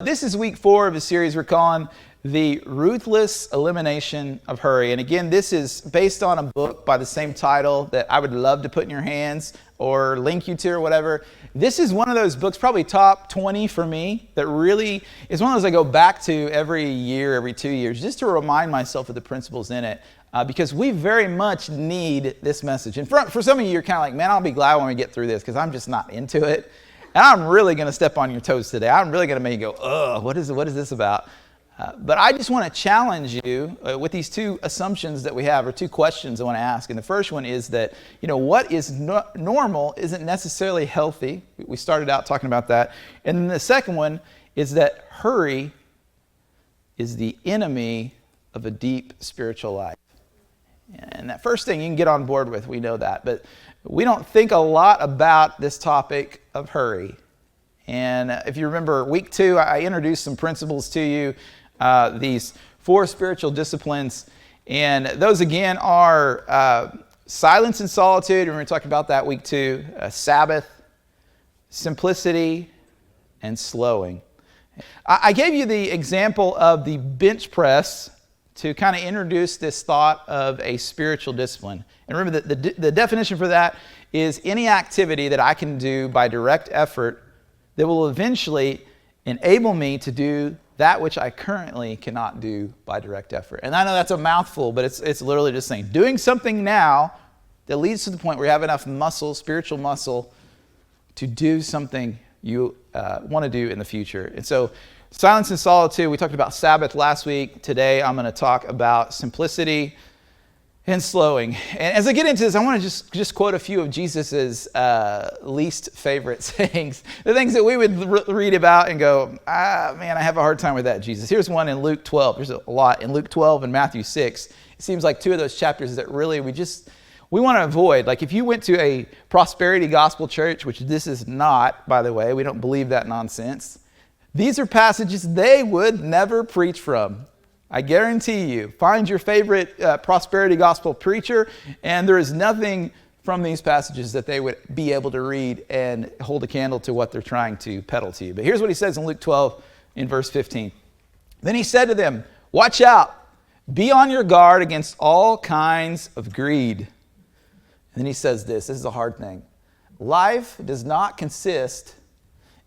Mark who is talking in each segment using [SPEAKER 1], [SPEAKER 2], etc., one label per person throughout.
[SPEAKER 1] This is week 4 of a series we're calling the Ruthless Elimination of Hurry. And again, this is based on a book by the same title that I would love to put in your hands or link you to or whatever. This is one of those books, probably top 20 for me, that really is one of those I go back to every year, every 2 years, just to remind myself of the principles in it. Because we very much need this message. And for some of you, you're kind of like, man, I'll be glad when we get through this because I'm just not into it. And I'm really going to step on your toes today. I'm really going to make you go, ugh, what is this about? But I just want to challenge you with these two assumptions that we have, or two questions I want to ask. And the first one is that, what is normal isn't necessarily healthy. We started out talking about that. And then the second one is that hurry is the enemy of a deep spiritual life. And that first thing you can get on board with, we know that. But we don't think a lot about this topic of hurry. And if you remember week 2, I introduced some principles to you, these 4 spiritual disciplines. And those again are silence and solitude. We're going to talk about that week 2. Sabbath, simplicity, and slowing. I gave you the example of the bench press to kind of introduce this thought of a spiritual discipline. And remember that the definition for that is any activity that I can do by direct effort that will eventually enable me to do that which I currently cannot do by direct effort. And I know that's a mouthful, but it's literally just saying doing something now that leads to the point where you have enough muscle, spiritual muscle, to do something you want to do in the future. And so silence and solitude, we talked about Sabbath last week. Today I'm going to talk about simplicity and slowing. And as I get into this, I want to just quote a few of Jesus's least favorite sayings. The things that we would read about and go, man, I have a hard time with that, Jesus. Here's one in Luke 12. There's a lot in Luke 12 and Matthew 6. It seems like 2 of those chapters that really we want to avoid. Like if you went to a prosperity gospel church, which this is not, by the way, we don't believe that nonsense. These are passages they would never preach from. I guarantee you. Find your favorite prosperity gospel preacher, and there is nothing from these passages that they would be able to read and hold a candle to what they're trying to peddle to you. But here's what he says in Luke 12 in verse 15. Then he said to them, "Watch out, be on your guard against all kinds of greed." And then he says this is a hard thing. Life does not consist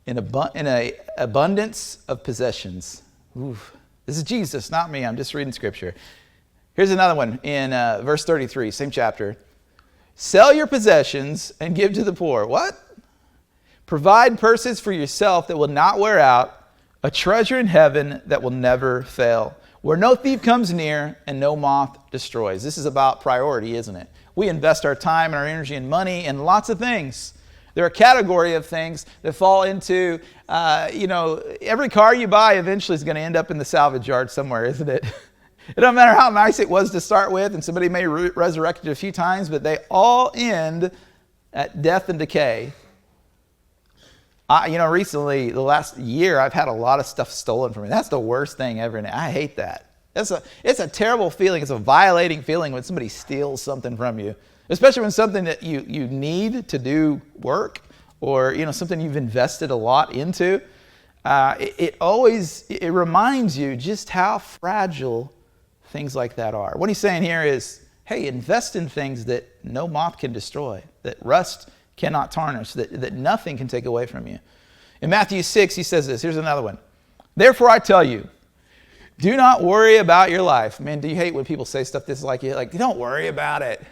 [SPEAKER 1] in an abundance of possessions. Oof. This is Jesus, not me. I'm just reading scripture. Here's another one in verse 33, same chapter. Sell your possessions and give to the poor. What? Provide purses for yourself that will not wear out, a treasure in heaven that will never fail, where no thief comes near and no moth destroys. This is about priority, isn't it? We invest our time and our energy and money in lots of things. They're a category of things that fall into, every car you buy eventually is going to end up in the salvage yard somewhere, isn't it? It doesn't matter how nice it was to start with, and somebody may resurrect it a few times, but they all end at death and decay. Recently, the last year, I've had a lot of stuff stolen from me. That's the worst thing ever. And I hate that. It's a terrible feeling. It's a violating feeling when somebody steals something from you. Especially when something that you need to do work, or something you've invested a lot into, it reminds you just how fragile things like that are. What he's saying here is, hey, invest in things that no moth can destroy, that rust cannot tarnish, that nothing can take away from you. In Matthew 6, he says this. Here's another one. Therefore I tell you, do not worry about your life. Man, do you hate when people say stuff this like don't worry about it.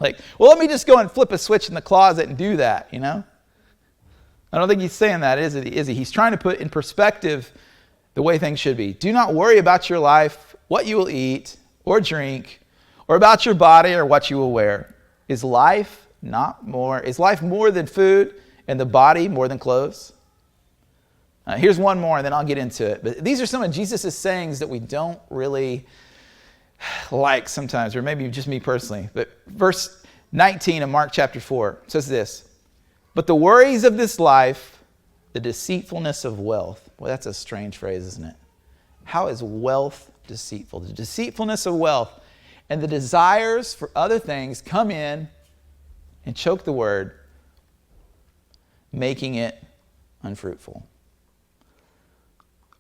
[SPEAKER 1] Like, well, let me just go and flip a switch in the closet and do that, I don't think he's saying that, is he? He's trying to put in perspective the way things should be. Do not worry about your life, what you will eat or drink, or about your body or what you will wear. Is life more than food, and the body more than clothes? Here's one more, and then I'll get into it. But these are some of Jesus' sayings that we don't really like sometimes, or maybe just me personally. But verse 19 of Mark chapter 4 says this, "But the worries of this life, the deceitfulness of wealth." Well, that's a strange phrase, isn't it? How is wealth deceitful? The deceitfulness of wealth and the desires for other things come in and choke the word, making it unfruitful.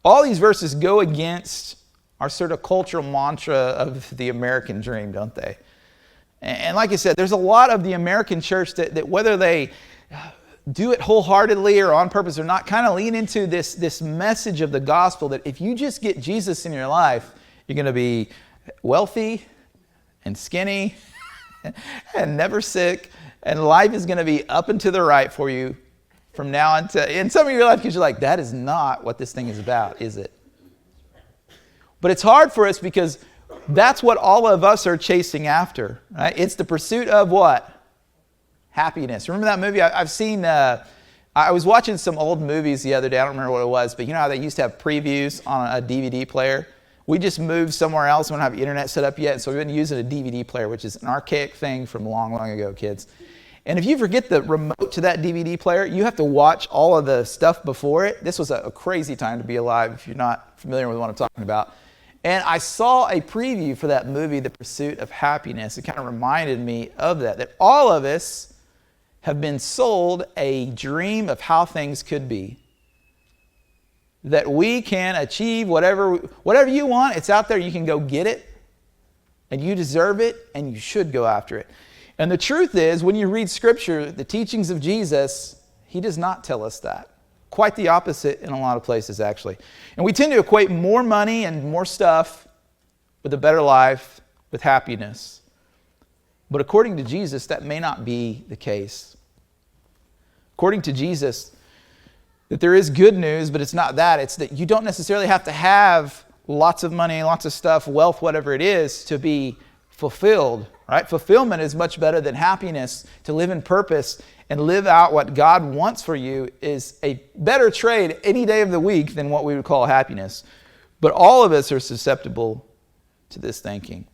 [SPEAKER 1] all these verses go against our sort of cultural mantra of the American dream, don't they? And like I said, there's a lot of the American church that whether they do it wholeheartedly or on purpose or not, kind of lean into this message of the gospel that if you just get Jesus in your life, you're going to be wealthy and skinny and never sick, and life is going to be up and to the right for you from now on in some of your life, because you're like, that is not what this thing is about, is it? But it's hard for us because that's what all of us are chasing after, right? It's the pursuit of what? Happiness. Remember that movie? I've seen, I was watching some old movies the other day. I don't remember what it was, but you know how they used to have previews on a DVD player? We just moved somewhere else. We don't have the internet set up yet, and so we've been using a DVD player, which is an archaic thing from long, long ago, kids. And if you forget the remote to that DVD player, you have to watch all of the stuff before it. This was a crazy time to be alive if you're not familiar with what I'm talking about. And I saw a preview for that movie, The Pursuit of Happiness. It kind of reminded me of that all of us have been sold a dream of how things could be. That we can achieve whatever you want. It's out there. You can go get it. And you deserve it. And you should go after it. And the truth is, when you read Scripture, the teachings of Jesus, He does not tell us that. Quite the opposite in a lot of places, actually. And we tend to equate more money and more stuff with a better life, with happiness. But according to Jesus, that may not be the case. According to Jesus, that there is good news, but it's not that. It's that you don't necessarily have to have lots of money, lots of stuff, wealth, whatever it is, to be fulfilled, right? Fulfillment is much better than happiness. To live in purpose and live out what God wants for you is a better trade any day of the week than what we would call happiness. But all of us are susceptible to this thinking.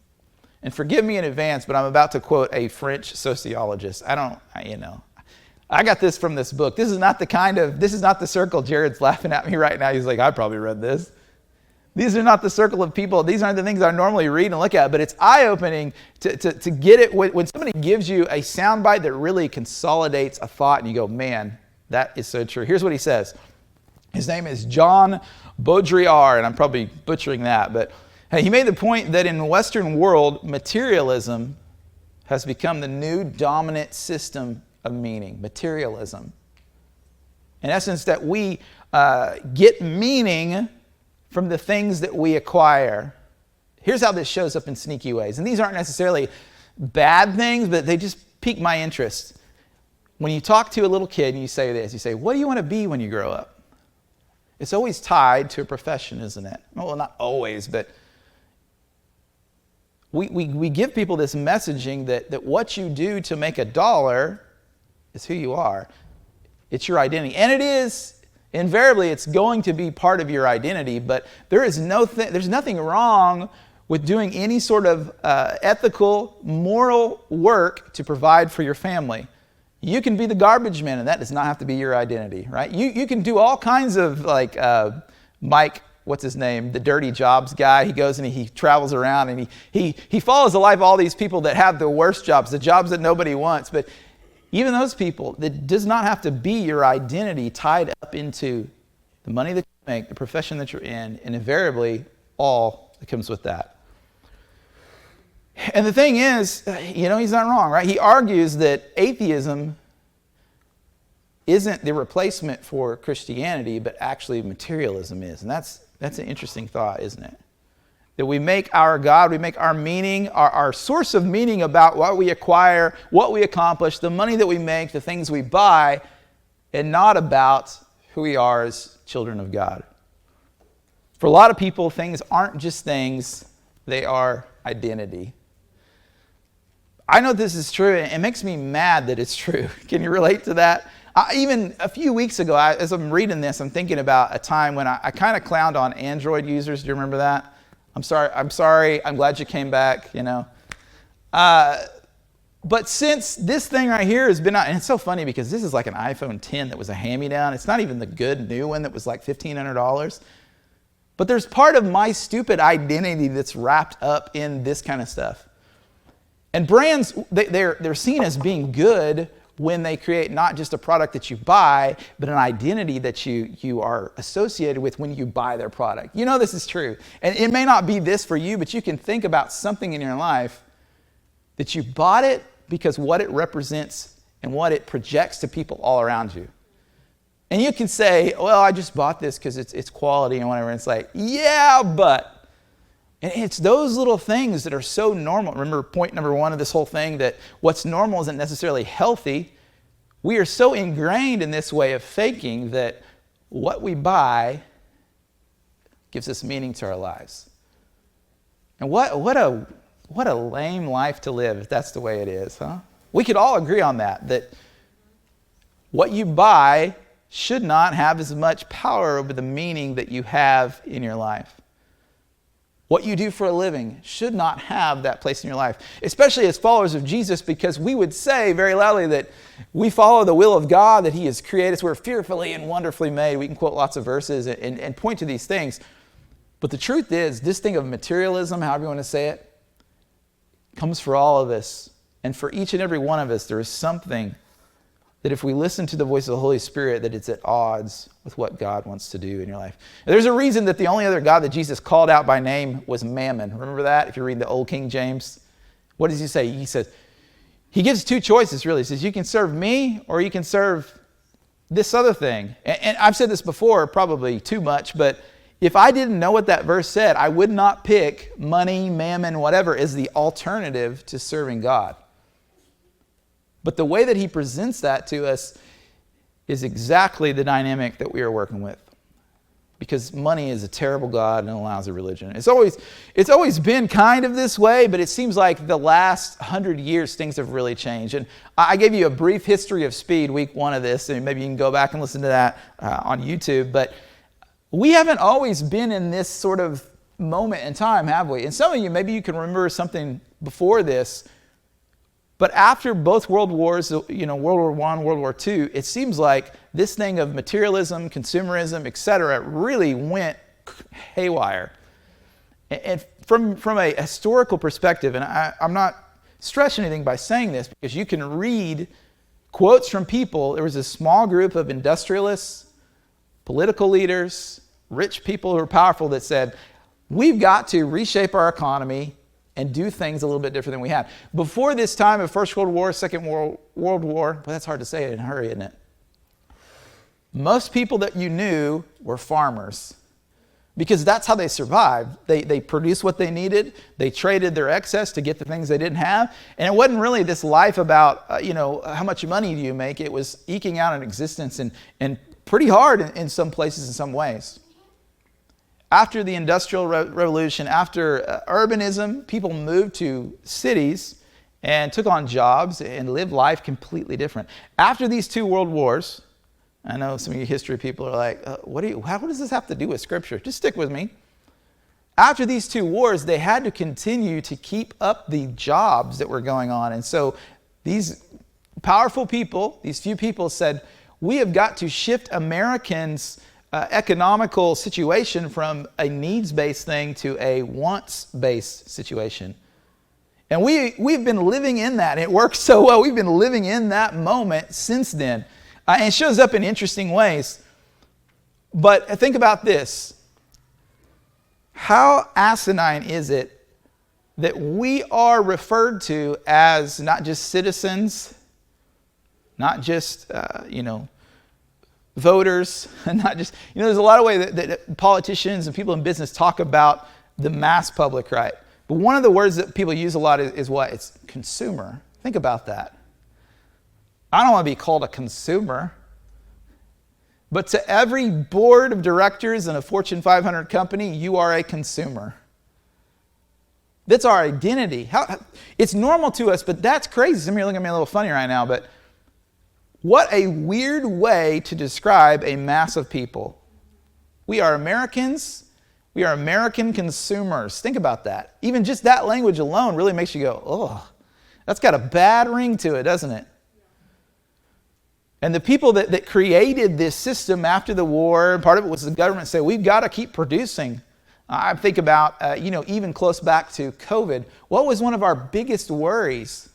[SPEAKER 1] And forgive me in advance, but I'm about to quote a French sociologist. I got this from this book. This is not the circle. Jared's laughing at me right now. He's like, I probably read this. These are not the circle of people. These aren't the things I normally read and look at, but it's eye-opening to get it when somebody gives you a soundbite that really consolidates a thought and you go, man, that is so true. Here's what he says. His name is John Baudrillard, and I'm probably butchering that, but he made the point that in the Western world, materialism has become the new dominant system of meaning. Materialism. In essence, that we get meaning from the things that we acquire. Here's how this shows up in sneaky ways. And these aren't necessarily bad things, but they just pique my interest. When you talk to a little kid and you say this, you say, what do you want to be when you grow up? It's always tied to a profession, isn't it? Well, not always, but we give people this messaging that what you do to make $1 is who you are. It's your identity. And it is. Invariably, it's going to be part of your identity, but there's nothing wrong with doing any sort of ethical, moral work to provide for your family. You can be the garbage man, and that does not have to be your identity, right? You can do all kinds of, like Mike, what's his name, the dirty jobs guy. He goes and he travels around, and he follows the life of all these people that have the worst jobs, the jobs that nobody wants, but even those people, that does not have to be your identity tied up into the money that you make, the profession that you're in, and invariably all that comes with that. And the thing is, he's not wrong, right? He argues that atheism isn't the replacement for Christianity, but actually materialism is. And that's an interesting thought, isn't it? That we make our God, we make our meaning, our source of meaning about what we acquire, what we accomplish, the money that we make, the things we buy, and not about who we are as children of God. For a lot of people, things aren't just things, they are identity. I know this is true, and it makes me mad that it's true. Can you relate to that? Even a few weeks ago, as I'm reading this, I'm thinking about a time when I kind of clowned on Android users. Do you remember that? I'm sorry. I'm glad you came back, But since this thing right here has been out, and it's so funny because this is like an iPhone 10 that was a hand-me-down. It's not even the good new one that was like $1,500. But there's part of my stupid identity that's wrapped up in this kind of stuff. And brands, they're seen as being good when they create not just a product that you buy, but an identity that you are associated with when you buy their product. You know this is true. And it may not be this for you, but you can think about something in your life that you bought it because what it represents and what it projects to people all around you. And you can say, well, I just bought this because it's quality and whatever. And it's like, yeah, but. And it's those little things that are so normal. Remember point number one of this whole thing, that what's normal isn't necessarily healthy. We are so ingrained in this way of thinking that what we buy gives us meaning to our lives. And what a lame life to live if that's the way it is, huh? We could all agree on that what you buy should not have as much power over the meaning that you have in your life. What you do for a living should not have that place in your life, especially as followers of Jesus, because we would say very loudly that we follow the will of God, that He has created us. We're fearfully and wonderfully made. We can quote lots of verses and point to these things. But the truth is, this thing of materialism, however you want to say it, comes for all of us. And for each and every one of us, there is something that if we listen to the voice of the Holy Spirit, that it's at odds with what God wants to do in your life. There's a reason that the only other God that Jesus called out by name was Mammon. Remember that? If you read the old King James, what does he say? He says, he gives two choices really. He says, you can serve me or you can serve this other thing. And I've said this before, probably too much, but if I didn't know what that verse said, I would not pick money, mammon, whatever, as the alternative to serving God. But the way that he presents that to us is exactly the dynamic that we are working with. Because money is a terrible god and a lousy religion. It's always been kind of this way, but it seems like the last 100 years things have really changed. And I gave you a brief history of speed, week one of this, and maybe you can go back and listen to that on YouTube. But we haven't always been in this sort of moment in time, have we? And some of you, maybe you can remember something before this. But after both world wars, World War I, World War II, it seems like this thing of materialism, consumerism, etc., really went haywire. And from a historical perspective, and I'm not stretching anything by saying this, because you can read quotes from people. There was a small group of industrialists, political leaders, rich people who were powerful that said, we've got to reshape our economy and do things a little bit different than we had. Before this time of First World War, Second World War, but that's hard to say in a hurry, isn't it? Most people that you knew were farmers, because that's how they survived. They produced what they needed. They traded their excess to get the things they didn't have. And it wasn't really this life about, how much money do you make? It was eking out an existence and pretty hard in some places, in some ways. After the Industrial Revolution, after urbanism, people moved to cities and took on jobs and lived life completely different. After these two world wars, I know some of you history people are like, what does this have to do with Scripture? Just stick with me. After these two wars, they had to continue to keep up the jobs that were going on. And so these powerful people, these few people said, we have got to shift Americans' economical situation from a needs-based thing to a wants-based situation. And we've been living in that. It works so well. We've been living in that moment since then. And it shows up in interesting ways. But think about this. How asinine is it that we are referred to as not just citizens, not just, voters, not just, there's a lot of ways that politicians and people in business talk about the mass public, right? But one of the words that people use a lot is what? It's consumer. Think about that. I don't want to be called a consumer. But to every board of directors in a Fortune 500 company, you are a consumer. That's our identity. It's normal to us, but that's crazy. Some of you are looking at me a little funny right now, but what a weird way to describe a mass of people. We are Americans. We are American consumers. Think about that. Even just that language alone really makes you go, oh, that's got a bad ring to it, doesn't it? And the people that created this system after the war, part of it was the government said, we've got to keep producing. I think about, even close back to COVID, what was one of our biggest worries?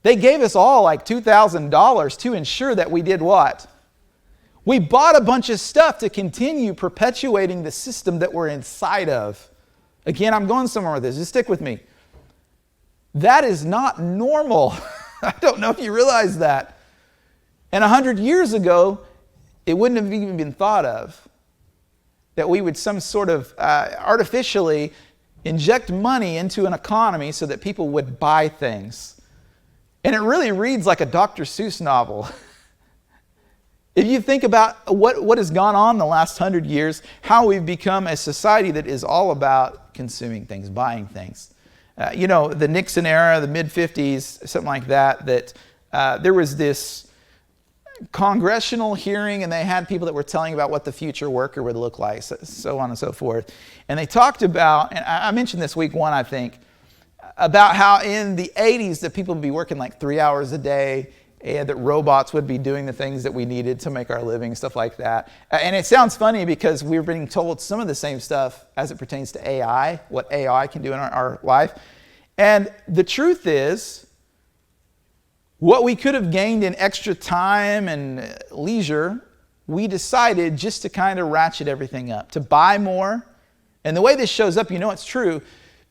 [SPEAKER 1] They gave us all like $2,000 to ensure that we did what? We bought a bunch of stuff to continue perpetuating the system that we're inside of. Again, I'm going somewhere with this. Just stick with me. That is not normal. I don't know if you realize that. And 100 years ago, it wouldn't have even been thought of that we would some sort of artificially inject money into an economy so that people would buy things. And it really reads like a Dr. Seuss novel. If you think about what has gone on the last 100 years, how we've become a society that is all about consuming things, buying things. The Nixon era, the mid-50s, something like that, there was this congressional hearing and they had people that were telling about what the future worker would look like, so on and so forth. And they talked about, and I mentioned this week one, I think, about how in the 80s that people would be working like 3 hours a day and that robots would be doing the things that we needed to make our living, stuff like that. And it sounds funny because we're being told some of the same stuff as it pertains to AI, what AI can do in our life. And the truth is, what we could have gained in extra time and leisure, we decided just to kind of ratchet everything up, to buy more. And the way this shows up, it's true,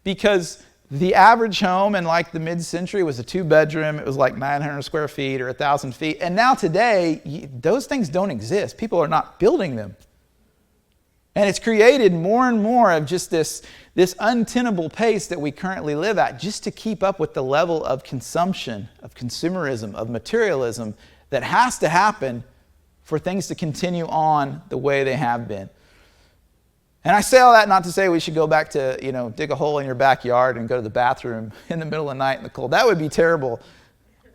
[SPEAKER 1] because the average home in like the mid-century was a 2-bedroom. It was like 900 square feet or 1,000 feet. And now today, those things don't exist. People are not building them. And it's created more and more of just this untenable pace that we currently live at just to keep up with the level of consumption, of consumerism, of materialism that has to happen for things to continue on the way they have been. And I say all that not to say we should go back to, dig a hole in your backyard and go to the bathroom in the middle of the night in the cold. That would be terrible.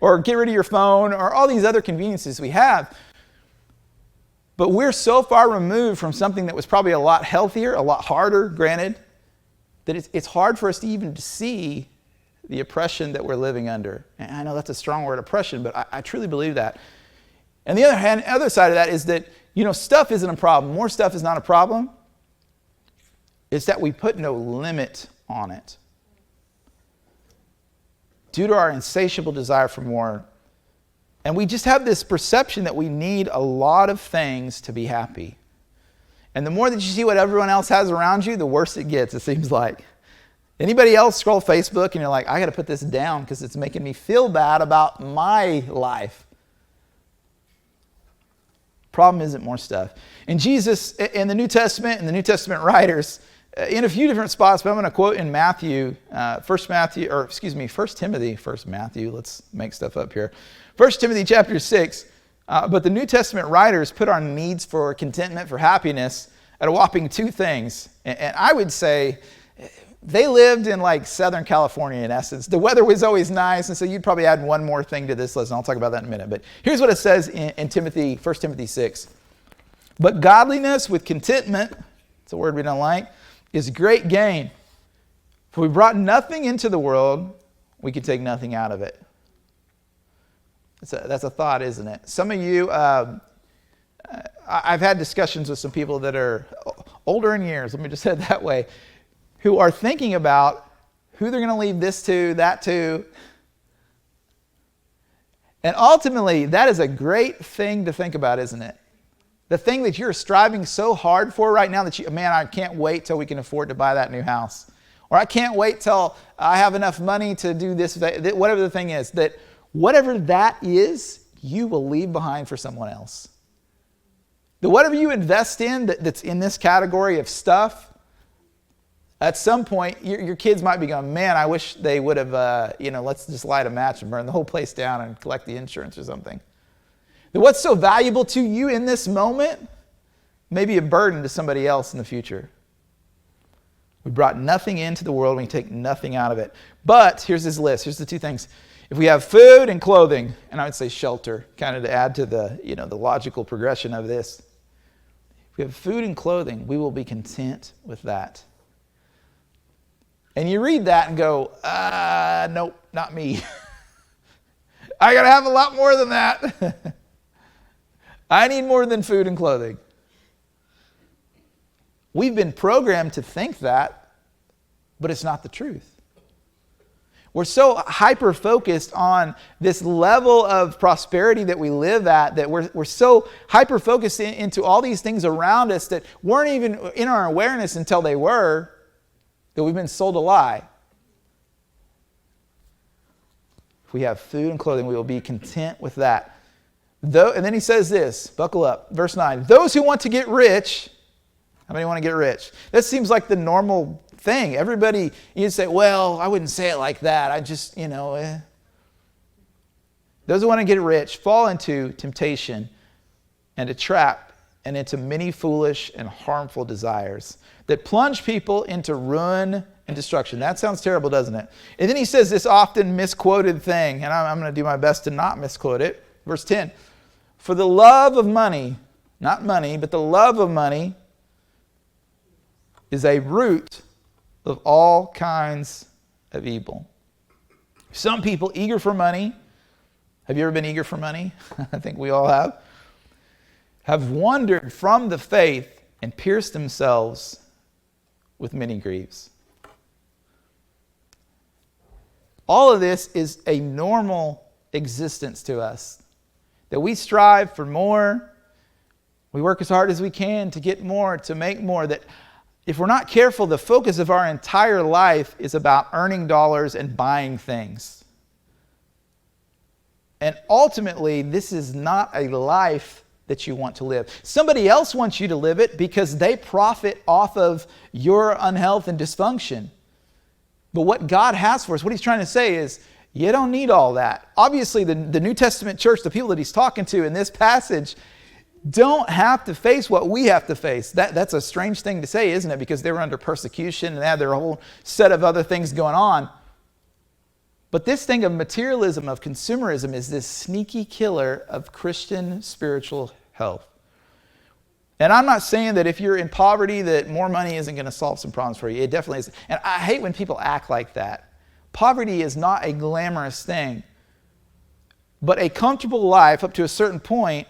[SPEAKER 1] Or get rid of your phone or all these other conveniences we have. But we're so far removed from something that was probably a lot healthier, a lot harder, granted, that it's hard for us to even see the oppression that we're living under. And I know that's a strong word, oppression, but I truly believe that. And the other side of that is that, stuff isn't a problem. More stuff is not a problem. It's that we put no limit on it. Due to our insatiable desire for more. And we just have this perception that we need a lot of things to be happy. And the more that you see what everyone else has around you, the worse it gets, it seems like. Anybody else scroll Facebook and you're like, I got to put this down because it's making me feel bad about my life. Problem isn't more stuff. And Jesus, in the New Testament, and the New Testament writers, in a few different spots, but I'm going to quote in Matthew, 1 Timothy, let's make stuff up here. 1 Timothy chapter 6, but the New Testament writers put our needs for contentment, for happiness, at a whopping 2 things. And I would say they lived in like Southern California in essence. The weather was always nice, and so you'd probably add one more thing to this list, and I'll talk about that in a minute. But here's what it says in 1 Timothy 6. But godliness with contentment, it's a word we don't like, is great gain. For we brought nothing into the world, we can take nothing out of it. That's a thought, isn't it? Some of you, I've had discussions with some people that are older in years, let me just say it that way, who are thinking about who they're going to leave this to, that to. And ultimately, that is a great thing to think about, isn't it? The thing that you're striving so hard for right now that I can't wait till we can afford to buy that new house. Or I can't wait till I have enough money to do this, whatever the thing is, that whatever that is, you will leave behind for someone else. That whatever you invest in that's in this category of stuff, at some point, your kids might be going, man, I wish they would have, let's just light a match and burn the whole place down and collect the insurance or something. That what's so valuable to you in this moment may be a burden to somebody else in the future. We brought nothing into the world, we take nothing out of it. But here's his list. Here's the 2 things. If we have food and clothing, and I would say shelter, kind of to add to the logical progression of this. If we have food and clothing, we will be content with that. And you read that and go, nope, not me. I got to have a lot more than that. I need more than food and clothing. We've been programmed to think that, but it's not the truth. We're so hyper-focused on this level of prosperity that we live at, that we're so hyper-focused into all these things around us that weren't even in our awareness until they were, that we've been sold a lie. If we have food and clothing, we will be content with that. And then he says this, buckle up, verse 9. Those who want to get rich, how many want to get rich? That seems like the normal thing. Everybody, you say, well, I wouldn't say it like that. I just, Those who want to get rich fall into temptation and a trap and into many foolish and harmful desires that plunge people into ruin and destruction. That sounds terrible, doesn't it? And then he says this often misquoted thing, and I'm going to do my best to not misquote it. Verse 10, for the love of money, not money, but the love of money is a root of all kinds of evil. Some people eager for money, have you ever been eager for money? I think we all have wandered from the faith and pierced themselves with many griefs. All of this is a normal existence to us, that we strive for more, we work as hard as we can to get more, to make more, that if we're not careful, the focus of our entire life is about earning dollars and buying things. And ultimately, this is not a life that you want to live. Somebody else wants you to live it because they profit off of your unhealth and dysfunction. But what God has for us, what he's trying to say is, you don't need all that. Obviously, the New Testament church, the people that he's talking to in this passage, don't have to face what we have to face. That's a strange thing to say, isn't it? Because they were under persecution and they had their whole set of other things going on. But this thing of materialism, of consumerism, is this sneaky killer of Christian spiritual health. And I'm not saying that if you're in poverty that more money isn't going to solve some problems for you. It definitely is. And I hate when people act like that. Poverty is not a glamorous thing. But a comfortable life up to a certain point,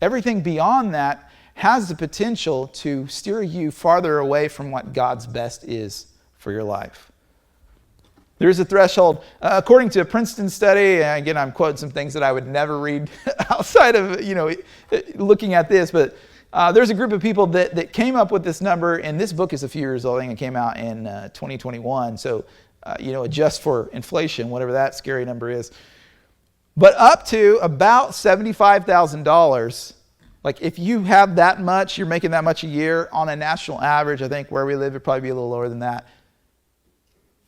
[SPEAKER 1] everything beyond that has the potential to steer you farther away from what God's best is for your life. There's a threshold. According to a Princeton study, and again, I'm quoting some things that I would never read outside of, looking at this, but there's a group of people that came up with this number, and this book is a few years old. I think it came out in 2021, so, adjust for inflation, whatever that scary number is. But up to about $75,000, like if you have that much, you're making that much a year on a national average, I think where we live, it'd probably be a little lower than that.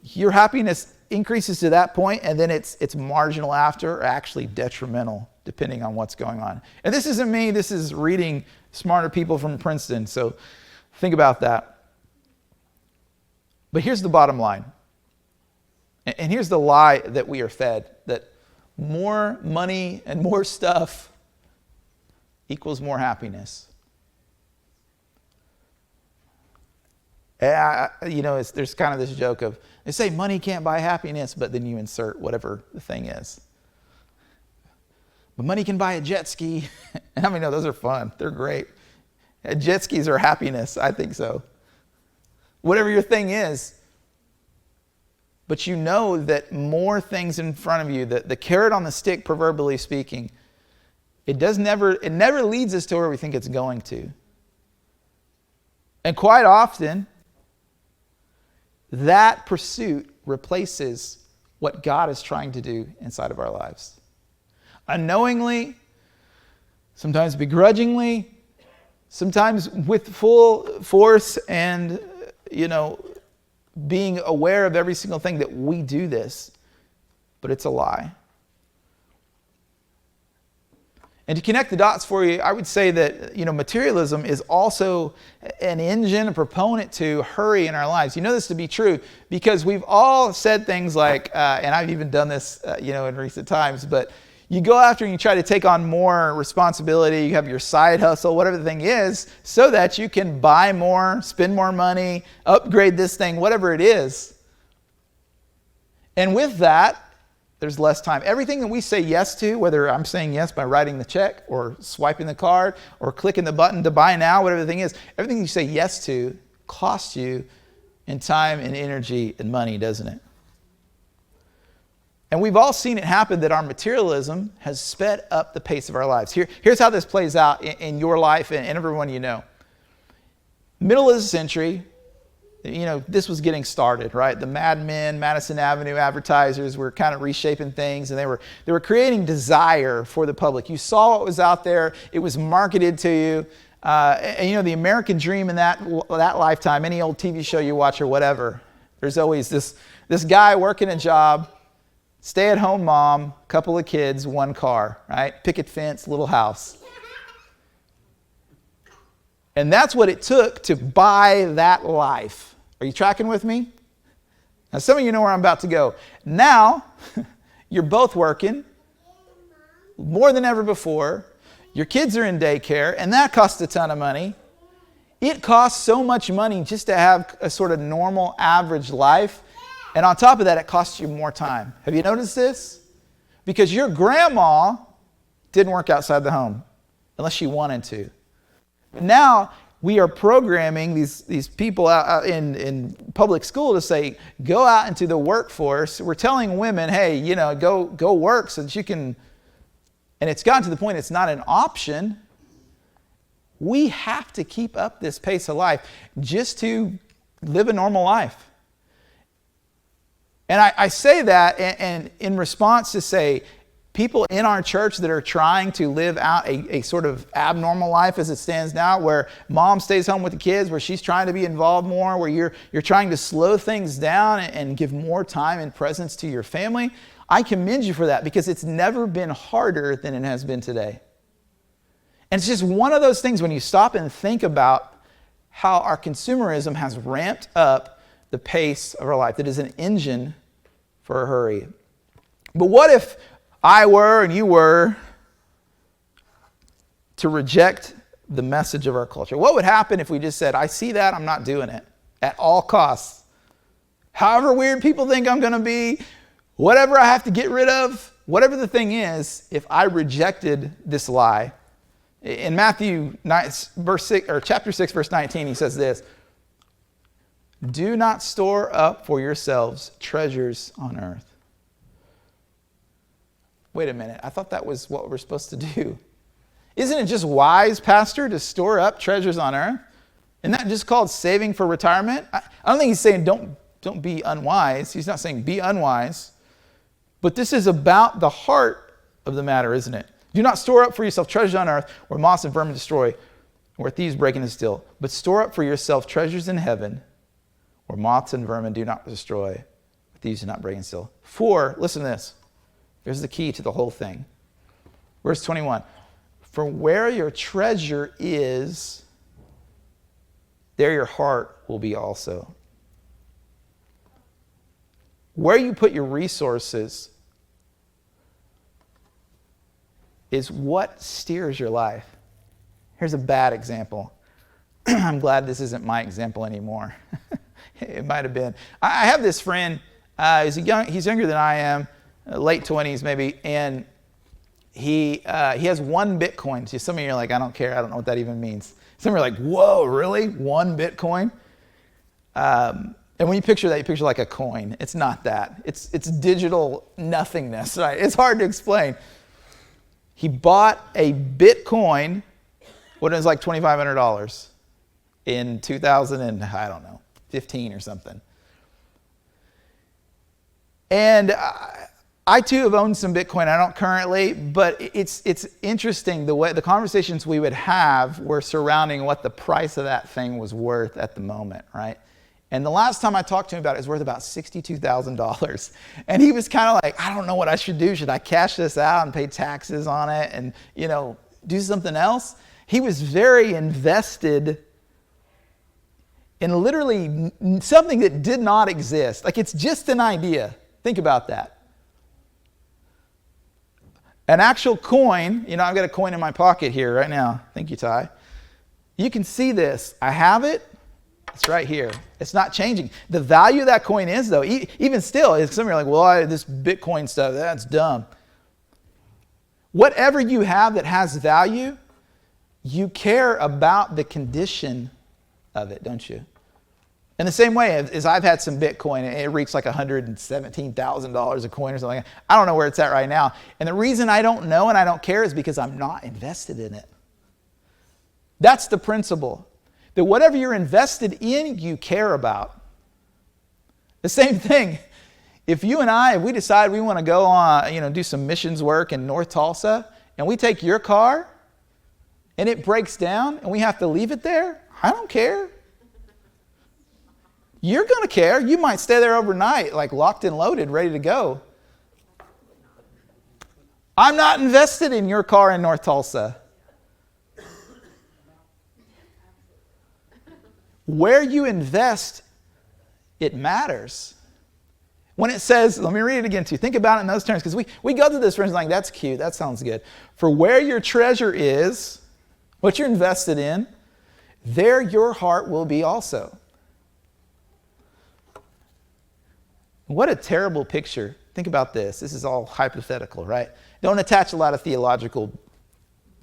[SPEAKER 1] Your happiness increases to that point, and then it's marginal after, or actually detrimental, depending on what's going on. And this isn't me, this is reading smarter people from Princeton, so think about that. But here's the bottom line. And here's the lie that we are fed, that more money and more stuff equals more happiness. There's kind of this joke of, they say money can't buy happiness, but then you insert whatever the thing is. But money can buy a jet ski. And I mean, no, those are fun. They're great. Jet skis are happiness. I think so. Whatever your thing is. But you know that more things in front of you, the carrot on the stick, proverbially speaking, it never leads us to where we think it's going to. And quite often, that pursuit replaces what God is trying to do inside of our lives. Unknowingly, sometimes begrudgingly, sometimes with full force and, being aware of every single thing that we do this, but it's a lie. And to connect the dots for you, I would say that, materialism is also an engine, a proponent to hurry in our lives. You know this to be true because we've all said things like, and I've even done this, in recent times, but you go after and you try to take on more responsibility. You have your side hustle, whatever the thing is, so that you can buy more, spend more money, upgrade this thing, whatever it is. And with that, there's less time. Everything that we say yes to, whether I'm saying yes by writing the check or swiping the card or clicking the button to buy now, whatever the thing is, everything you say yes to costs you in time and energy and money, doesn't it? And we've all seen it happen that our materialism has sped up the pace of our lives. Here's how this plays out in your life and everyone you know. Middle of the century, this was getting started, right? The Mad Men, Madison Avenue advertisers were kind of reshaping things, and they were creating desire for the public. You saw what was out there. It was marketed to you. And the American dream in that lifetime, any old TV show you watch or whatever, there's always this guy working a job, stay-at-home mom, couple of kids, one car, right? Picket fence, little house. And that's what it took to buy that life. Are you tracking with me? Now, some of you know where I'm about to go. Now, you're both working more than ever before. Your kids are in daycare, and that costs a ton of money. It costs so much money just to have a sort of normal, average life. And on top of that, it costs you more time. Have you noticed this? Because your grandma didn't work outside the home unless she wanted to. But now we are programming these people out in public school to say, go out into the workforce. We're telling women, hey, go work so that you can. And it's gotten to the point it's not an option. We have to keep up this pace of life just to live a normal life. And I say that and in response to say, people in our church that are trying to live out a sort of abnormal life as it stands now, where mom stays home with the kids, where she's trying to be involved more, where you're trying to slow things down and give more time and presence to your family, I commend you for that, because it's never been harder than it has been today. And it's just one of those things when you stop and think about how our consumerism has ramped up the pace of our life. That is an engine for a hurry. But what if I were and you were to reject the message of our culture? What would happen if we just said, I see that, I'm not doing it at all costs? However weird people think I'm going to be, whatever I have to get rid of, whatever the thing is, if I rejected this lie. In Matthew 9, chapter 6, verse 19, he says this, do not store up for yourselves treasures on earth. Wait a minute, I thought that was what we're supposed to do. Isn't it just wise, Pastor, to store up treasures on earth? Isn't that just called saving for retirement? I don't think he's saying don't be unwise. He's not saying be unwise. But this is about the heart of the matter, isn't it? Do not store up for yourself treasures on earth where moths and vermin destroy, where thieves break in and steal. But store up for yourself treasures in heaven where moths and vermin do not destroy, where thieves do not break and steal. For, listen to this. Here's the key to the whole thing. Verse 21. For where your treasure is, there your heart will be also. Where you put your resources is what steers your life. Here's a bad example. I'm glad this isn't my example anymore. It might have been. I have this friend. He's younger than I am, late 20s maybe, and he has one Bitcoin. So some of you are like, I don't care. I don't know what that even means. Some of you are like, whoa, really? One Bitcoin? And when you picture that, you picture like a coin. It's not that. It's digital nothingness, right? It's hard to explain. He bought a Bitcoin, what is like $2,500 in 2015 or something. And I too have owned some Bitcoin. I don't currently, but it's interesting the way the conversations we would have were surrounding what the price of that thing was worth at the moment, right? And the last time I talked to him about it, it was worth about $62,000. And he was kind of like, I don't know what I should do. Should I cash this out and pay taxes on it and, do something else? He was very invested in literally something that did not exist. Like, it's just an idea. Think about that. An actual coin, I've got a coin in my pocket here right now. Thank you, Ty. You can see this. I have it. It's right here. It's not changing. The value of that coin is, though, even still, some of you are like, well, this Bitcoin stuff, that's dumb. Whatever you have that has value, you care about the condition of it, don't you? In the same way as I've had some Bitcoin, and it reached like $117,000 a coin or something. I don't know where it's at right now. And the reason I don't know and I don't care is because I'm not invested in it. That's the principle. That whatever you're invested in, you care about. The same thing. If you and I, if we decide we want to go on, do some missions work in North Tulsa, and we take your car, and it breaks down, and we have to leave it there, I don't care. You're going to care. You might stay there overnight, like locked and loaded, ready to go. I'm not invested in your car in North Tulsa. Where you invest, it matters. When it says, let me read it again too. Think about it in those terms, because we go through this, for instance, like, that's cute, that sounds good. For where your treasure is, what you're invested in, there your heart will be also. What a terrible picture. Think about this. This is all hypothetical, right? Don't attach a lot of theological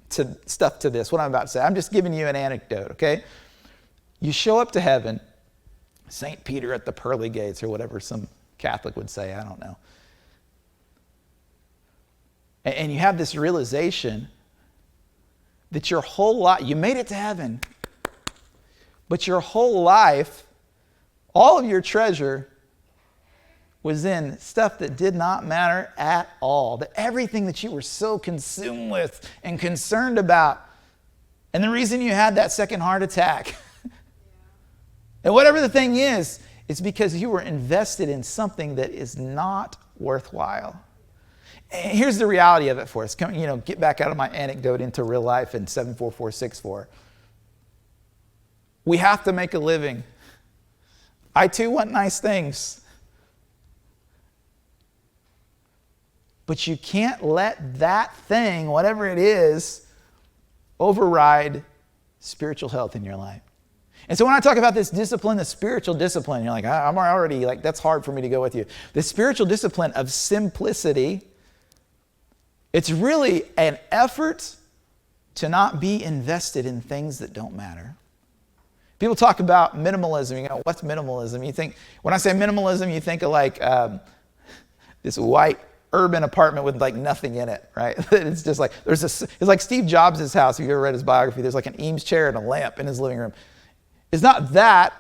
[SPEAKER 1] stuff to this, what I'm about to say. I'm just giving you an anecdote, okay? You show up to heaven, St. Peter at the pearly gates, or whatever some Catholic would say, I don't know. And you have this realization that your whole life, you made it to heaven, but your whole life, all of your treasure was in stuff that did not matter at all. That everything that you were so consumed with and concerned about. And the reason you had that second heart attack, and whatever the thing is, it's because you were invested in something that is not worthwhile. And here's the reality of it for us. Get back out of my anecdote into real life in 74464. We have to make a living. I too want nice things. But you can't let that thing, whatever it is, override spiritual health in your life. And so when I talk about this discipline, the spiritual discipline, you're like, I'm already, that's hard for me to go with you. The spiritual discipline of simplicity, it's really an effort to not be invested in things that don't matter. People talk about minimalism. What's minimalism? You think, when I say minimalism, you think of this white urban apartment with nothing in it, right? It's just like, it's like Steve Jobs' house. If you ever read his biography, there's like an Eames chair and a lamp in his living room. It's not that.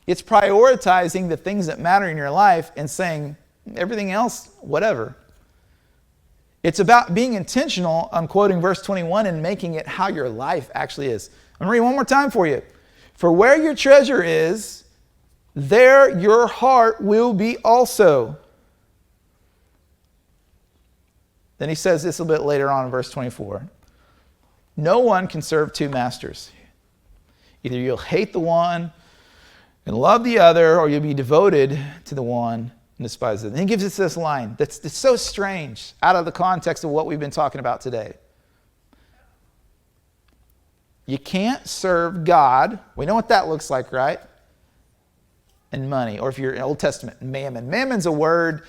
[SPEAKER 1] It's prioritizing the things that matter in your life and saying everything else, whatever. It's about being intentional, I'm quoting verse 21, and making it how your life actually is. I'm going to read one more time for you. For where your treasure is, there your heart will be also. Then he says this a bit later on in verse 24. No one can serve two masters. Either you'll hate the one and love the other, or you'll be devoted to the one and despise it. And he gives us this line that's so strange out of the context of what we've been talking about today. You can't serve God. We know what that looks like, right? And money. Or if you're in Old Testament, mammon. Mammon's a word,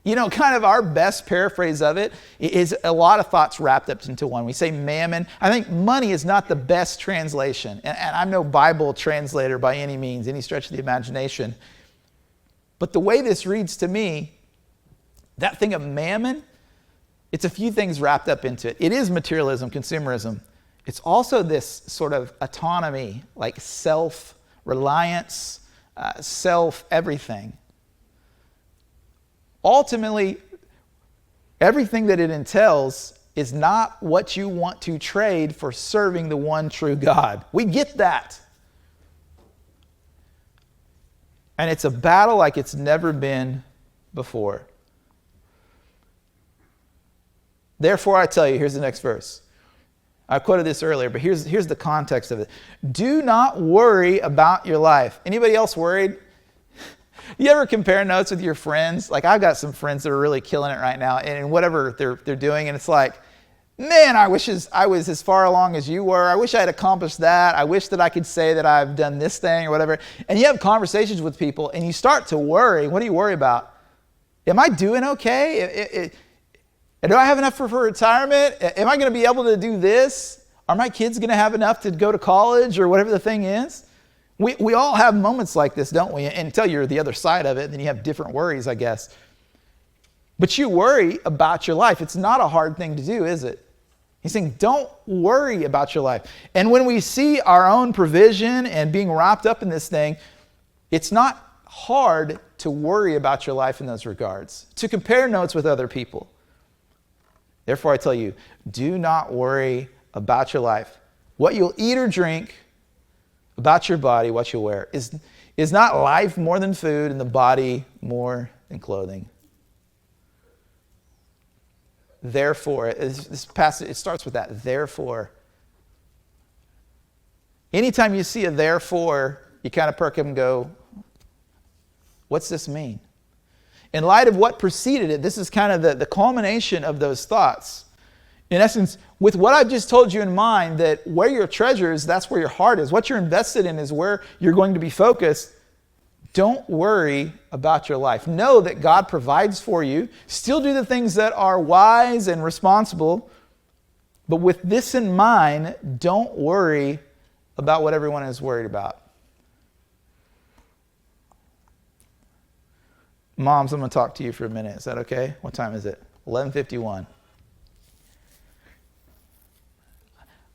[SPEAKER 1] kind of our best paraphrase of it is a lot of thoughts wrapped up into one. We say mammon. I think money is not the best translation. And I'm no Bible translator by any means, any stretch of the imagination. But the way this reads to me, that thing of mammon, it's a few things wrapped up into it. It is materialism, consumerism. It's also this sort of autonomy, like self-reliance, self-everything. Ultimately, everything that it entails is not what you want to trade for serving the one true God. We get that. And it's a battle like it's never been before. Therefore, I tell you, here's the next verse. I quoted this earlier, but here's the context of it. Do not worry about your life. Anybody else worried? You ever compare notes with your friends? Like, I've got some friends that are really killing it right now, and in whatever they're doing, and it's like, man, I wish I was as far along as you were. I wish I had accomplished that. I wish that I could say that I've done this thing or whatever. And you have conversations with people, and you start to worry. What do you worry about? Am I doing okay? Do I have enough for retirement? Am I going to be able to do this? Are my kids going to have enough to go to college or whatever the thing is? We all have moments like this, don't we? Until you're the other side of it, then you have different worries, I guess. But you worry about your life. It's not a hard thing to do, is it? He's saying, don't worry about your life. And when we see our own provision and being wrapped up in this thing, it's not hard to worry about your life in those regards, to compare notes with other people. Therefore, I tell you, do not worry about your life. What you'll eat or drink, about your body, what you'll wear. Is not life more than food and the body more than clothing? Therefore, this passage, it starts with that, therefore. Anytime you see a therefore, you kind of perk up and go, what's this mean? In light of what preceded it, this is kind of the culmination of those thoughts. In essence, with what I've just told you in mind, that where your treasure is, that's where your heart is. What you're invested in is where you're going to be focused. Don't worry about your life. Know that God provides for you. Still do the things that are wise and responsible. But with this in mind, don't worry about what everyone is worried about. Moms, I'm going to talk to you for a minute. Is that okay? What time is it? 11:51.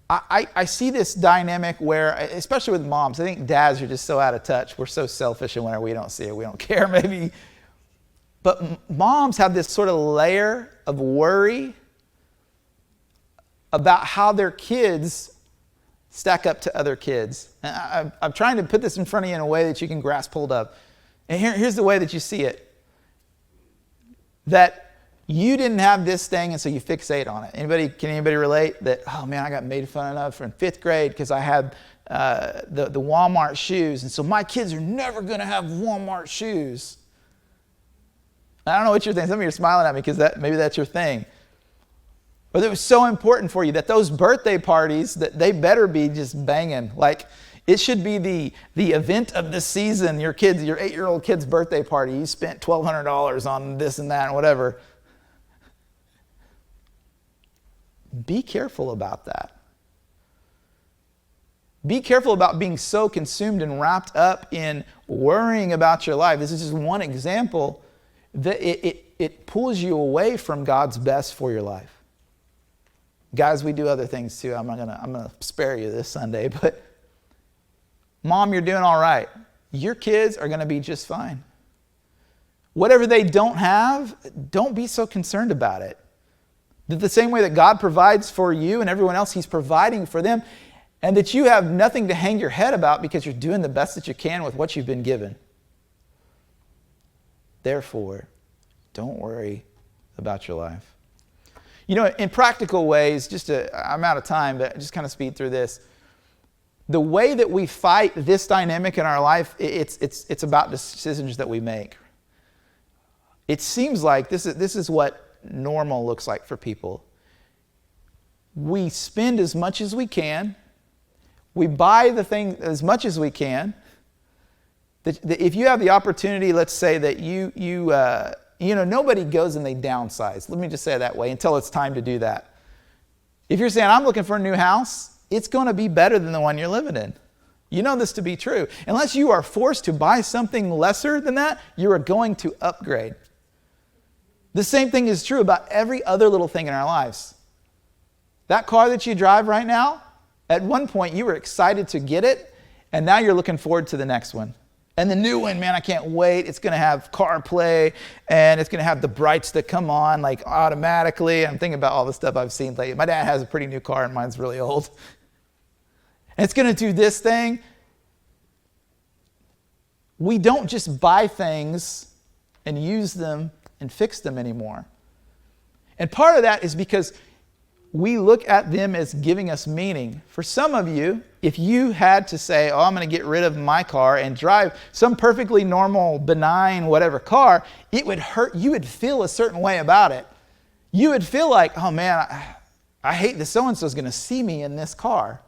[SPEAKER 1] I see this dynamic where, especially with moms, I think dads are just so out of touch. We're so selfish, and whenever we don't see it, we don't care maybe. But moms have this sort of layer of worry about how their kids stack up to other kids. And I'm trying to put this in front of you in a way that you can grasp hold of. And here's the way that you see it. That you didn't have this thing, and so you fixate on it. Can anybody relate that, oh man, I got made fun of in 5th grade because I had the Walmart shoes, and so my kids are never going to have Walmart shoes. I don't know what you're thinking. Some of you are smiling at me because maybe that's your thing. But it was so important for you that those birthday parties, that they better be just banging. Like, it should be the event of the season. Your 8-year-old kid's birthday party, you spent $1,200 on this and that and whatever. Be careful about that. Be careful about being so consumed and wrapped up in worrying about your life. This is just one example that it pulls you away from God's best for your life. Guys, we do other things too. I'm gonna spare you this Sunday, but mom, you're doing all right. Your kids are gonna be just fine. Whatever they don't have, don't be so concerned about it. That the same way that God provides for you and everyone else, He's providing for them, and that you have nothing to hang your head about because you're doing the best that you can with what you've been given. Therefore, don't worry about your life. You know, in practical ways, I'm out of time, but just kind of speed through this. The way that we fight this dynamic in our life, it's about decisions that we make. It seems like this is what normal looks like for people. We spend as much as we can. We buy the thing as much as we can. If you have the opportunity, let's say that nobody goes and they downsize. Let me just say it that way until it's time to do that. If you're saying, I'm looking for a new house, it's going to be better than the one you're living in. You know this to be true. Unless you are forced to buy something lesser than that, you are going to upgrade. The same thing is true about every other little thing in our lives. That car that you drive right now, at one point you were excited to get it, and now you're looking forward to the next one. And the new one, man, I can't wait. It's going to have CarPlay, and it's going to have the brights that come on like automatically. I'm thinking about all the stuff I've seen lately. My dad has a pretty new car, and mine's really old. And it's going to do this thing. We don't just buy things and use them and fix them anymore. And part of that is because we look at them as giving us meaning. For some of you, if you had to say, I'm going to get rid of my car and drive some perfectly normal, benign, whatever car, it would hurt. You would feel a certain way about it. You would feel like, oh man, I hate that so-and-so is going to see me in this car.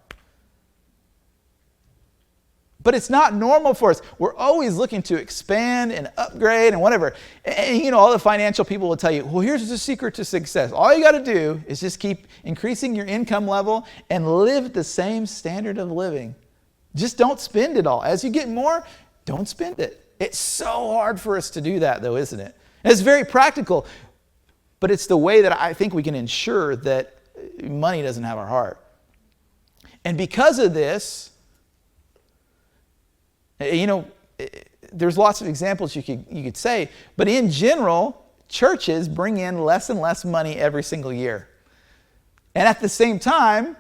[SPEAKER 1] But it's not normal for us. We're always looking to expand and upgrade and whatever. And all the financial people will tell you, well, here's the secret to success. All you got to do is just keep increasing your income level and live the same standard of living. Just don't spend it all. As you get more, don't spend it. It's so hard for us to do that, though, isn't it? And it's very practical, but it's the way that I think we can ensure that money doesn't have our heart. And because of this, there's lots of examples you could say, but in general, churches bring in less and less money every single year. And at the same time,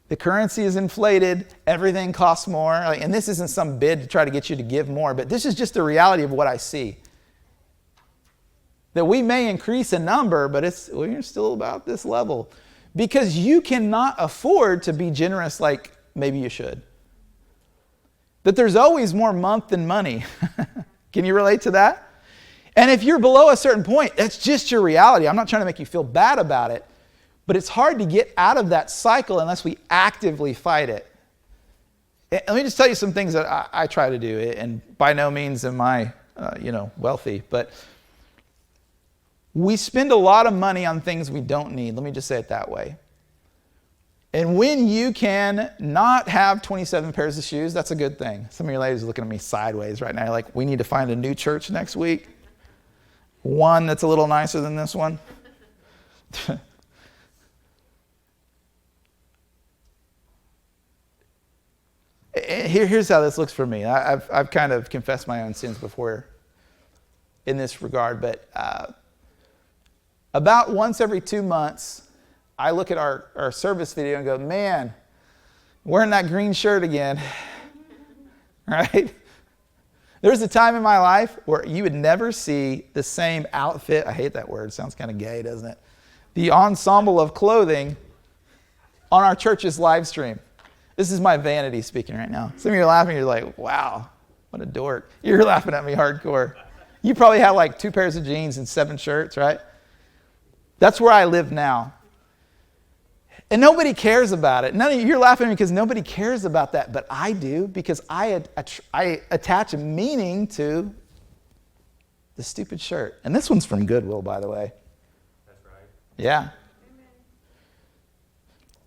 [SPEAKER 1] the currency is inflated, everything costs more, and this isn't some bid to try to get you to give more, but this is just the reality of what I see. That we may increase a number, but we're still about this level. Because you cannot afford to be generous like maybe you should. That there's always more month than money. Can you relate to that? And if you're below a certain point, that's just your reality. I'm not trying to make you feel bad about it, but it's hard to get out of that cycle unless we actively fight it. Let me just tell you some things that I try to do, and by no means am I, wealthy, but we spend a lot of money on things we don't need. Let me just say it that way. And when you can not have 27 pairs of shoes, that's a good thing. Some of your ladies are looking at me sideways right now. You're like, we need to find a new church next week. One that's a little nicer than this one. Here's how this looks for me. I've kind of confessed my own sins before in this regard, but about once every 2 months, I look at our service video and go, man, wearing that green shirt again, right? There's a time in my life where you would never see the same outfit. I hate that word. It sounds kind of gay, doesn't it? The ensemble of clothing on our church's live stream. This is my vanity speaking right now. Some of you are laughing. You're like, wow, what a dork. You're laughing at me hardcore. You probably have like 2 pairs of jeans and 7 shirts, right? That's where I live now. And nobody cares about it. You're laughing at me because nobody cares about that, but I do, because I attach a meaning to the stupid shirt. And this one's from Goodwill, by the way.
[SPEAKER 2] That's right.
[SPEAKER 1] Yeah.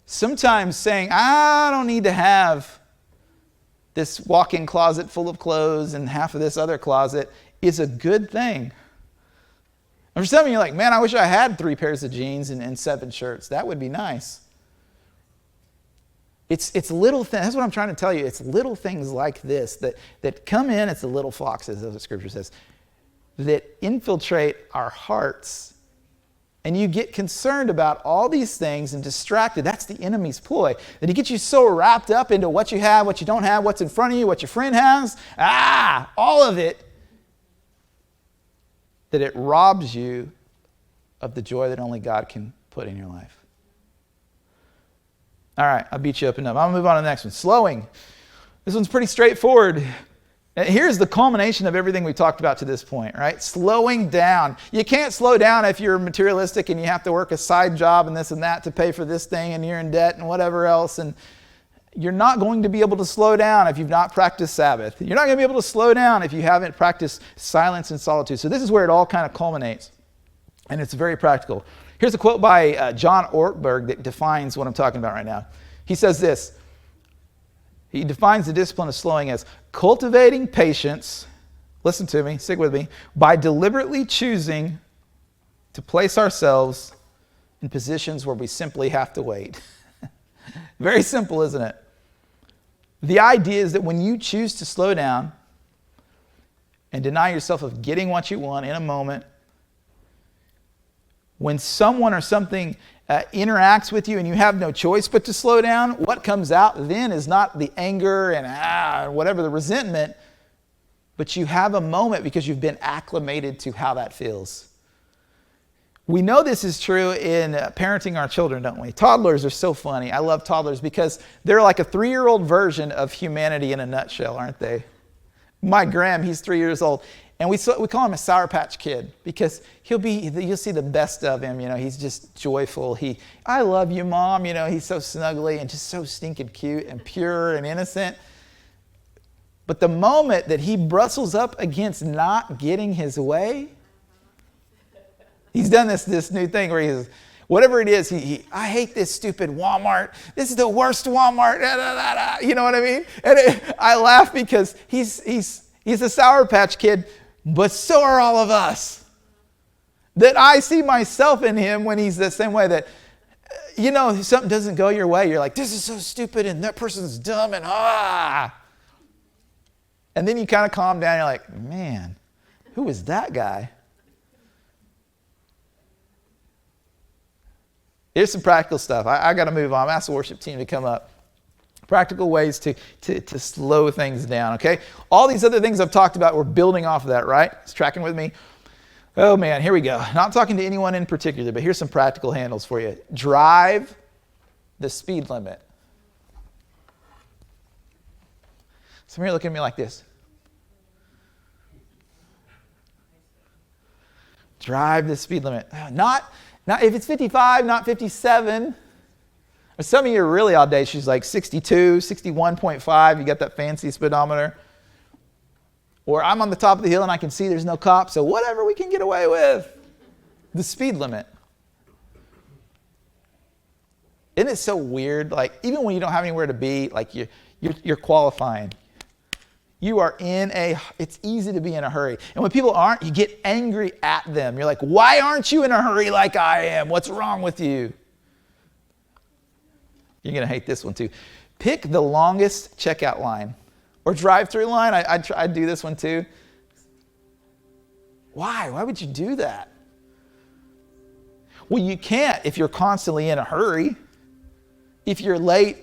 [SPEAKER 1] Sometimes saying, I don't need to have this walk-in closet full of clothes and half of this other closet is a good thing. And for some of you, you're like, man, I wish I had 3 pairs of jeans and 7 shirts. That would be nice. It's little things. That's what I'm trying to tell you. It's little things like this that come in. It's the little foxes, as the scripture says, that infiltrate our hearts. And you get concerned about all these things and distracted. That's the enemy's ploy. That he gets you so wrapped up into what you have, what you don't have, what's in front of you, what your friend has. All of it. That it robs you of the joy that only God can put in your life. All right, I beat you up enough. I'm going to move on to the next one. Slowing. This one's pretty straightforward. And here's the culmination of everything we talked about to this point, right? Slowing down. You can't slow down if you're materialistic and you have to work a side job and this and that to pay for this thing and you're in debt and whatever else. And you're not going to be able to slow down if you've not practiced Sabbath. You're not going to be able to slow down if you haven't practiced silence and solitude. So this is where it all kind of culminates. And it's very practical. Here's a quote by John Ortberg that defines what I'm talking about right now. He says this. He defines the discipline of slowing as cultivating patience, listen to me, stick with me, by deliberately choosing to place ourselves in positions where we simply have to wait. Very simple, isn't it? The idea is that when you choose to slow down and deny yourself of getting what you want in a moment, when someone or something interacts with you and you have no choice but to slow down, what comes out then is not the anger and whatever the resentment, but you have a moment because you've been acclimated to how that feels. We know this is true in parenting our children, don't we? Toddlers are so funny. I love toddlers because they're like a 3-year-old version of humanity in a nutshell, aren't they? My Graham, he's 3 years old. And we call him a Sour Patch Kid because you'll see the best of him. He's just joyful. I love you, Mom. He's so snuggly and just so stinking cute and pure and innocent. But the moment that he brustles up against not getting his way, he's done this new thing where he says, Whatever it is, I hate this stupid Walmart. This is the worst Walmart. Da, da, da, da. You know what I mean? And I laugh because he's a Sour Patch Kid, but so are all of us. That I see myself in him when he's the same way that, if something doesn't go your way, you're like, this is so stupid and that person's dumb and And then you kind of calm down. You're like, man, who is that guy? Here's some practical stuff. I got to move on. I'm ask the worship team to come up. Practical ways to slow things down, okay? All these other things I've talked about, we're building off of that, right? It's tracking with me. Oh, man, here we go. Not talking to anyone in particular, but here's some practical handles for you. Drive the speed limit. Some of you look at me like this. Drive the speed limit. Not if it's 55, not 57. Or some of you are really audacious, like 62, 61.5. You got that fancy speedometer. Or I'm on the top of the hill and I can see there's no cops, so whatever we can get away with. The speed limit. Isn't it so weird? Like, even when you don't have anywhere to be, like you're qualifying. You are it's easy to be in a hurry. And when people aren't, you get angry at them. You're like, why aren't you in a hurry like I am? What's wrong with you? You're going to hate this one too. Pick the longest checkout line or drive-through line. I do this one too. Why? Why would you do that? Well, you can't if you're constantly in a hurry. If you're late,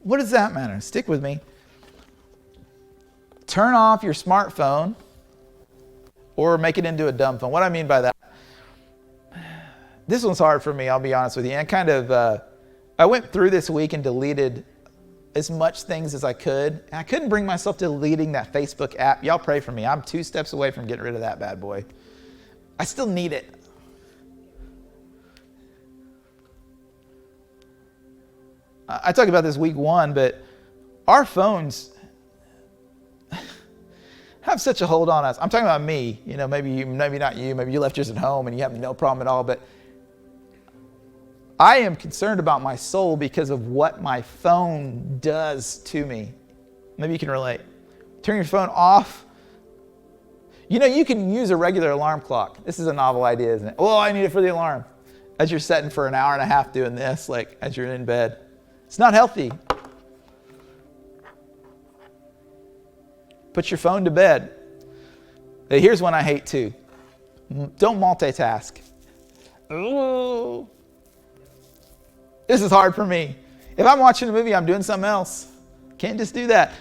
[SPEAKER 1] what does that matter? Stick with me. Turn off your smartphone or make it into a dumb phone. What I mean by that, this one's hard for me, I'll be honest with you. And I went through this week and deleted as much things as I could. And I couldn't bring myself to deleting that Facebook app. Y'all pray for me. I'm 2 steps away from getting rid of that bad boy. I still need it. I talked about this week 1, but our phones have such a hold on us. I'm talking about me. Maybe not you. Maybe you left yours at home and you have no problem at all. But I am concerned about my soul because of what my phone does to me. Maybe you can relate. Turn your phone off. You can use a regular alarm clock. This is a novel idea, isn't it? Oh, I need it for the alarm. As you're setting for an hour and a half doing this, like as you're in bed. It's not healthy. Put your phone to bed. Here's one I hate too. Don't multitask. Ooh. This is hard for me. If I'm watching a movie, I'm doing something else. Can't just do that.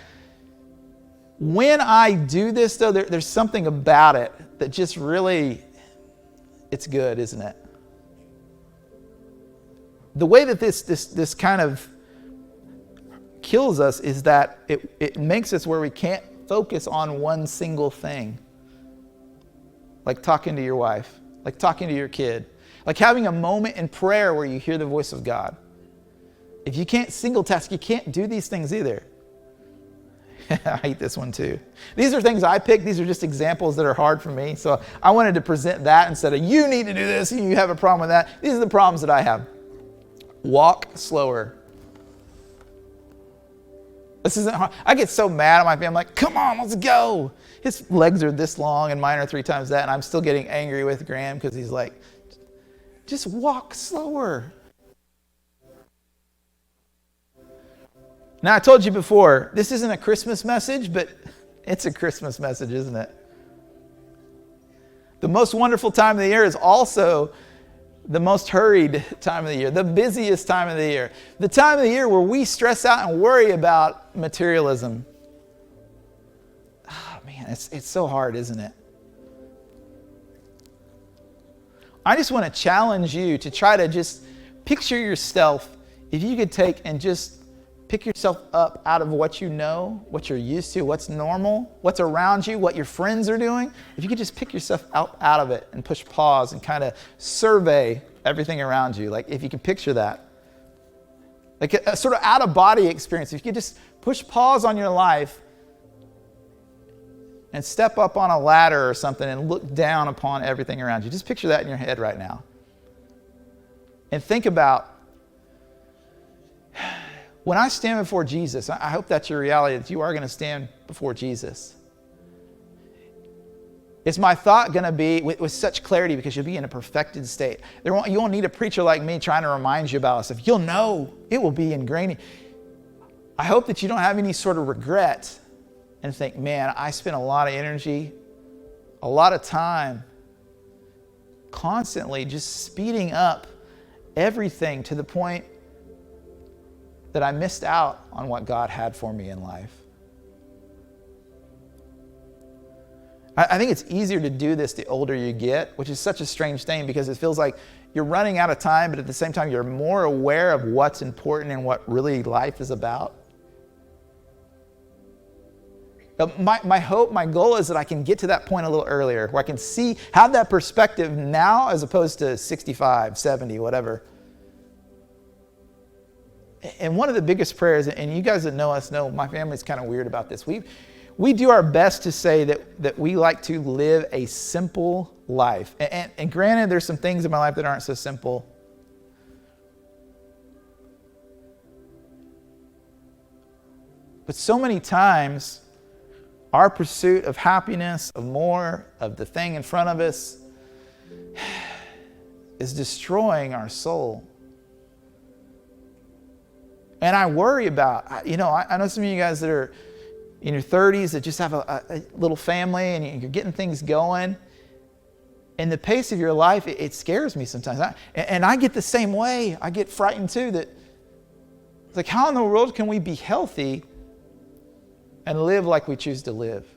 [SPEAKER 1] When I do this, though, there's something about it that just really, it's good, isn't it? The way that this kind of kills us is that it makes us where we can't focus on one single thing. Like talking to your wife, like talking to your kid, like having a moment in prayer where you hear the voice of God. If you can't single task, you can't do these things either. I hate this one too. These are things I picked. These are just examples that are hard for me. So I wanted to present that instead of you need to do this and you have a problem with that. These are the problems that I have. Walk slower. This isn't hard. I get so mad at my family. I'm like, come on, let's go. His legs are this long and mine are 3 times that. And I'm still getting angry with Graham because he's like, just walk slower. Now, I told you before, this isn't a Christmas message, but it's a Christmas message, isn't it? The most wonderful time of the year is also the most hurried time of the year, the busiest time of the year, the time of the year where we stress out and worry about materialism. Oh, man, it's so hard, isn't it? I just want to challenge you to try to just picture yourself, if you could take and just pick yourself up out of what you know, what you're used to, what's normal, what's around you, what your friends are doing. If you could just pick yourself out of it and push pause and kind of survey everything around you. Like if you can picture that. Like a sort of out-of-body experience. If you could just push pause on your life and step up on a ladder or something and look down upon everything around you. Just picture that in your head right now. And think about, when I stand before Jesus, I hope that's your reality, that you are going to stand before Jesus. Is my thought going to be with such clarity, because you'll be in a perfected state? You won't need a preacher like me trying to remind you about stuff. You'll know. It will be ingrained. I hope that you don't have any sort of regret and think, man, I spent a lot of energy, a lot of time, constantly just speeding up everything to the point that I missed out on what God had for me in life. I think it's easier to do this the older you get, which is such a strange thing, because it feels like you're running out of time, but at the same time, you're more aware of what's important and what really life is about. My hope, my goal is that I can get to that point a little earlier, where I can have that perspective now as opposed to 65, 70, whatever. And one of the biggest prayers, and you guys that know us know my family's kind of weird about this. We do our best to say that we like to live a simple life. And granted, there's some things in my life that aren't so simple. But so many times, our pursuit of happiness, of more, of the thing in front of us, is destroying our soul. And I worry about, I know some of you guys that are in your 30s that just have a little family and you're getting things going. And the pace of your life, it scares me sometimes. And I get the same way. I get frightened too, that it's like, how in the world can we be healthy and live like we choose to live?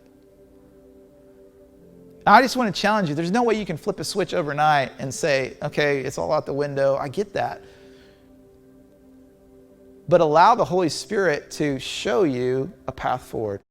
[SPEAKER 1] I just want to challenge you. There's no way you can flip a switch overnight and say, okay, it's all out the window. I get that. But allow the Holy Spirit to show you a path forward.